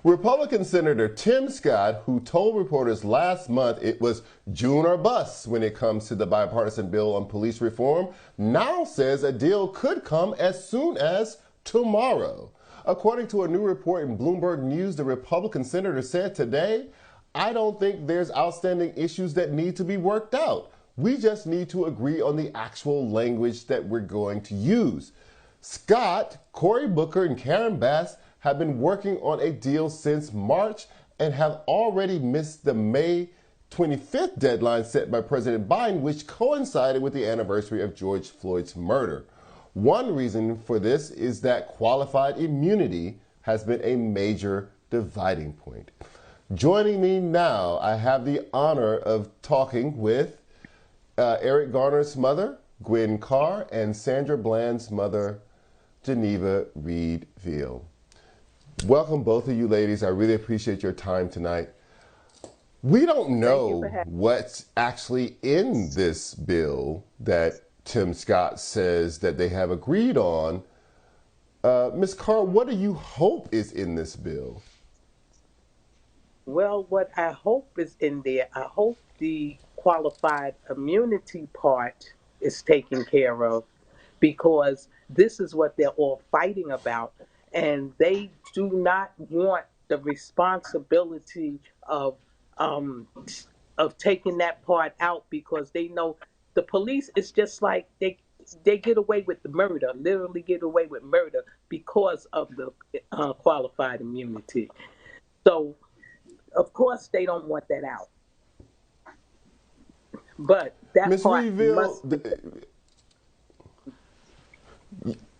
Republican Senator Tim Scott, who told reporters last month it was June or bust when it comes to the bipartisan bill on police reform, now says a deal could come as soon as tomorrow. According to a new report in Bloomberg News, the Republican senator said today, "I don't think there's outstanding issues that need to be worked out. We just need to agree on the actual language that we're going to use." Scott, Cory Booker, and Karen Bass have been working on a deal since March and have already missed the May 25th deadline set by President Biden, which coincided with the anniversary of George Floyd's murder. One reason for this is that qualified immunity has been a major dividing point. Joining me now, I have the honor of talking with Eric Garner's mother, Gwen Carr, and Sandra Bland's mother, Geneva Reed-Veal. Welcome, both of you ladies. I really appreciate your time tonight. We don't know what's actually in this bill that Tim Scott says that they have agreed on. Ms. Carr, what do you hope is in this bill? Well, what I hope is in there, I hope the qualified immunity part is taken care of, because this is what they're all fighting about. And they do not want the responsibility of taking that part out, because they know the police is just like they get away with the murder, literally get away with murder because of the qualified immunity. So, of course, they don't want that out. But that Ms. part Reed-Veal,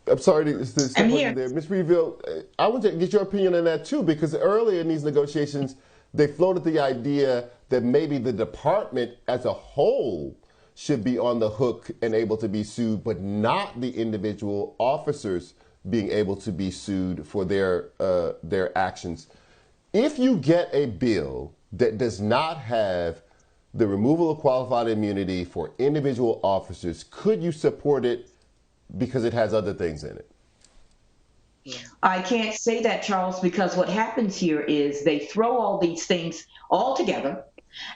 I'm sorry to step on you there. Ms. Reed-Veal, I want to get your opinion on that too, because earlier in these negotiations, they floated the idea that maybe the department as a whole should be on the hook and able to be sued, but not the individual officers being able to be sued for their actions. If you get a bill that does not have the removal of qualified immunity for individual officers, could you support it because it has other things in it? I can't say that, Charles, because what happens here is they throw all these things all together,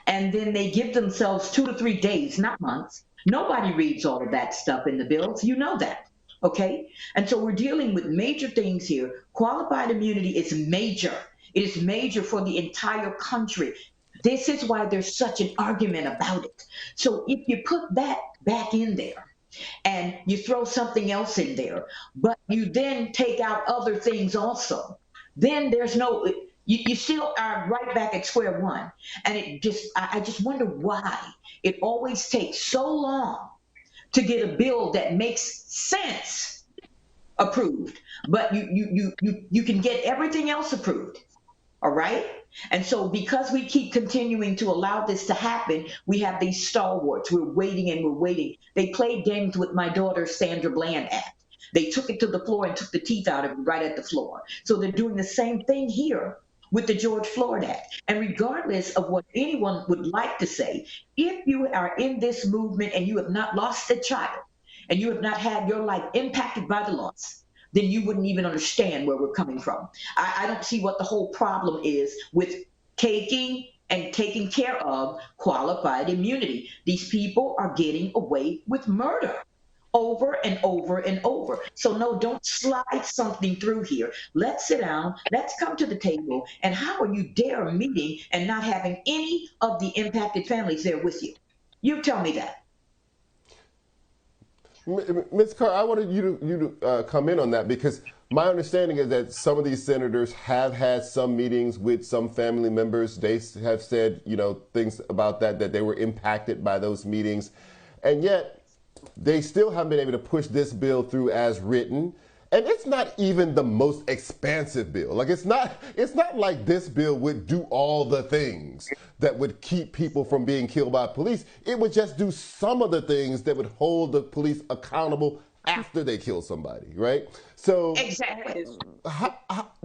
and then they give themselves 2 to 3 days, not months. Nobody reads all of that stuff in the bills. You know that. Okay? And so we're dealing with major things here. Qualified immunity is major. It is major for the entire country. This is why there's such an argument about it. So if you put that back in there, and you throw something else in there, but you then take out other things also, then there's no, you still are right back at square one. And I just wonder why it always takes so long to get a bill that makes sense approved, but you can get everything else approved. All right? And so because we keep continuing to allow this to happen, we have these stalwarts. We're waiting and we're waiting. They played games with my daughter's Sandra Bland Act. They took it to the floor and took the teeth out of it right at the floor. So they're doing the same thing here with the George Floyd Act. And regardless of what anyone would like to say, if you are in this movement and you have not lost a child and you have not had your life impacted by the loss, then you wouldn't even understand where we're coming from. I don't see what the whole problem is with taking care of qualified immunity. These people are getting away with murder over and over and over. So no, don't slide something through here. Let's sit down, let's come to the table. And how are you dare meeting and not having any of the impacted families there with you? You tell me that. Ms. Carr, I wanted you to come in on that, because my understanding is that some of these senators have had some meetings with some family members. They have said, things about that they were impacted by those meetings. And yet they still haven't been able to push this bill through as written. And it's not even the most expansive bill. Like, it's not like this bill would do all the things that would keep people from being killed by police. It would just do some of the things that would hold the police accountable after they kill somebody, right? So exactly.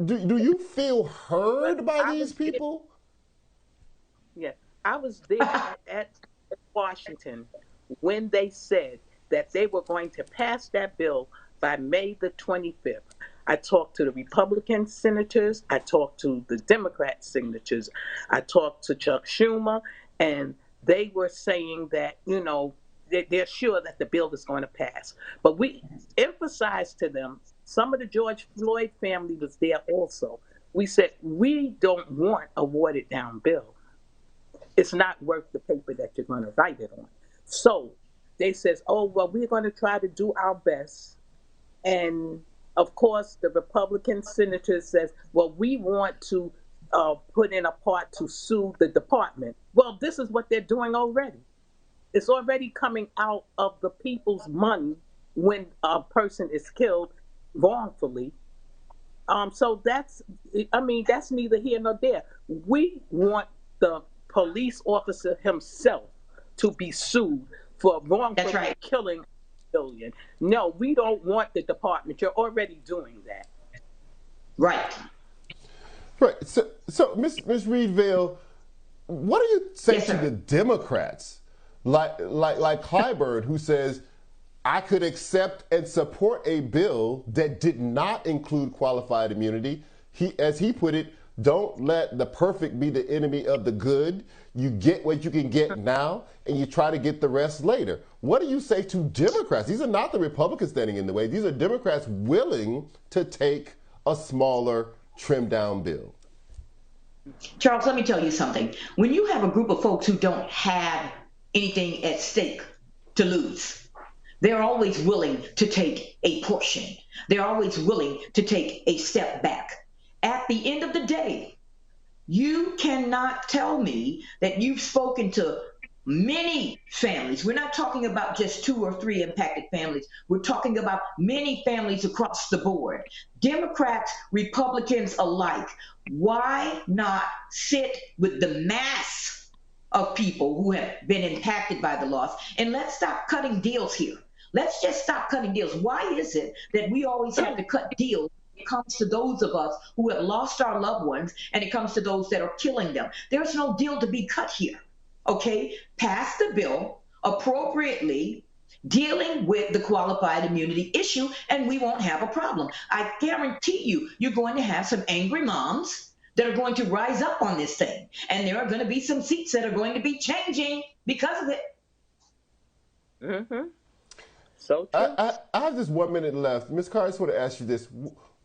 Do you feel heard by these people? Yeah, I was there at Washington when they said that they were going to pass that bill by May the 25th. I talked to the Republican senators. I talked to the Democrat senators. I talked to Chuck Schumer, and they were saying that, they're sure that the bill is going to pass. But we emphasized to them, some of the George Floyd family was there also. We said, we don't want a watered down bill. It's not worth the paper that you're going to write it on. So they says, oh, well, we're going to try to do our best. And of course, the Republican senator says, well, we want to put in a part to sue the department. Well, this is what they're doing already. It's already coming out of the people's money when a person is killed wrongfully. So that's neither here nor there. We want the police officer himself to be sued for That's wrongfully right. killing a civilian. No, we don't want the department. You're already doing that. Right. Right. So Ms. Reed-Veal, what do you say Yes, to sir. the Democrats, like Clyburn, who says, I could accept and support a bill that did not include qualified immunity. As he put it, don't let the perfect be the enemy of the good. You get what you can get now, and you try to get the rest later. What do you say to Democrats? These are not the Republicans standing in the way. These are Democrats willing to take a smaller, trimmed down bill. Charles, let me tell you something. When you have a group of folks who don't have anything at stake to lose, they're always willing to take a portion. They're always willing to take a step back. At the end of the day, you cannot tell me that you've spoken to many families. We're not talking about just 2 or 3 impacted families. We're talking about many families across the board. Democrats, Republicans alike. Why not sit with the mass of people who have been impacted by the loss? And let's stop cutting deals here. Let's just stop cutting deals. Why is it that we always have to cut deals when it comes to those of us who have lost our loved ones and it comes to those that are killing them? There's no deal to be cut here. Okay? Pass the bill appropriately, dealing with the qualified immunity issue, and we won't have a problem. I guarantee you, you're going to have some angry moms that are going to rise up on this thing. And there are going to be some seats that are going to be changing because of it. Mm-hmm. So true. I have just 1 minute left. Ms. Carr, I just want to ask you this.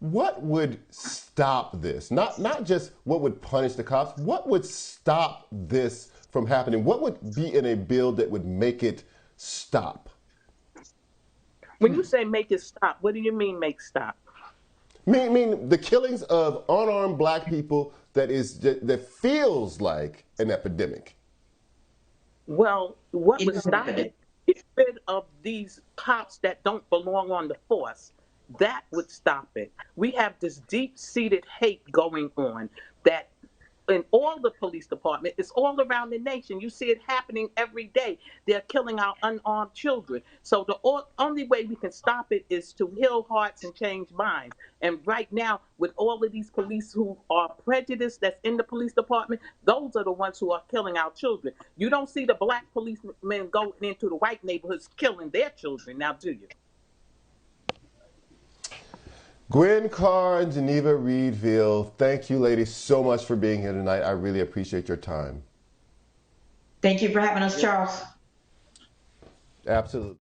What would stop this? Not just what would punish the cops. What would stop this from happening? What would be in a bill that would make it stop? When you say make it stop, what do you mean make stop? Mean the killings of unarmed black people that feels like an epidemic. Well, what It would is stop evident. it? Get rid of these cops that don't belong on the force. That would stop it. We have this deep-seated hate going on that in all the police department, it's all around the nation. You see it happening every day. They're killing our unarmed children. So the only way we can stop it is to heal hearts and change minds. And right now, with all of these police who are prejudiced that's in the police department, those are the ones who are killing our children. You don't see the black policemen going into the white neighborhoods killing their children now, do you? Gwen Carr and Geneva Reed-Veal, thank you ladies so much for being here tonight. I really appreciate your time. Thank you for having us, Charles. Absolutely.